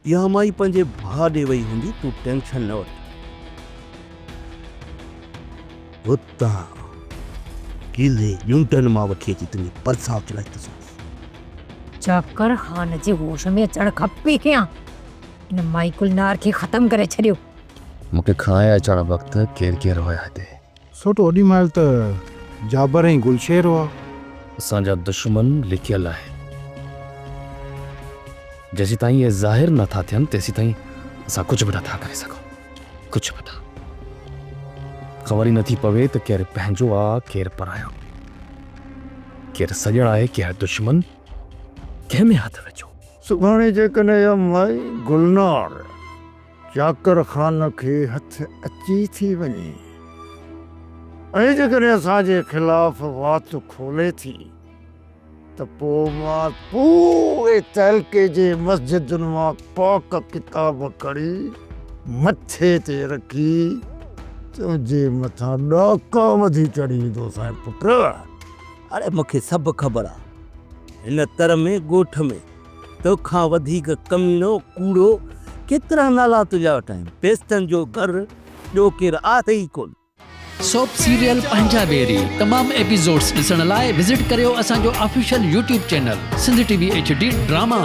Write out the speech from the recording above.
इहा माई पंहिंजे भाउ ॾे वई हूंदी, तूं टेंशन न वठ। हुतां किले यूंटन मां वठी अची तुंहिंजी परसाव चलाई थो। चक्कर खान जे होश में अचण खपे क्या? इन माई गुलनार खे ख़त्म करे छॾियो। मूंखे खाए अचण वक़्तु केरु केरु हुया हिते? सोटो ओॾी महिल त जाबर ऐं गुलशेर हुआ। असांजा दुश्मन लिखियल आहे। जेसीं ताईं ये ज़ाहिर नथा थियनि तेसीं ताईं असां कुझु बि नथा करे सघूं, कुझु बि न। ख़बर ई नथी पवे त केरु पंहिंजो आहे केरु परायो, केरु सॼण आहे केरु दुश्मन, कंहिंमें हथ विझो। सुभाणे जेकॾहिं इहा माई गुलनार जाकर ख़ान खे हथ अची थी वञे ऐं जेकॾहिं असांजे ख़िलाफ़ वात खोले थी त पोइ मां पूरे तहलके जे मस्जिदुनि मां पाक किताब खणी मथे ते रखी तुंहिंजे मथां ॾाका वधी चढ़ी ईंदोसि पुट। अरे मूंखे सभु ख़बर आहे, हिन तर में ॻोठ में तोखां वधीक कमीनो कूड़ो केतिरा नाला तुंहिंजा वटि आहिनि। पेस्तनि जो घर ॿियो केरु आहे ई कोन। सोप सीरियल पंजाबेरी तमाम एपिसोड्स ॾिसण लाइ विज़िट करियो असांजो official YouTube channel Sindh TV HD drama.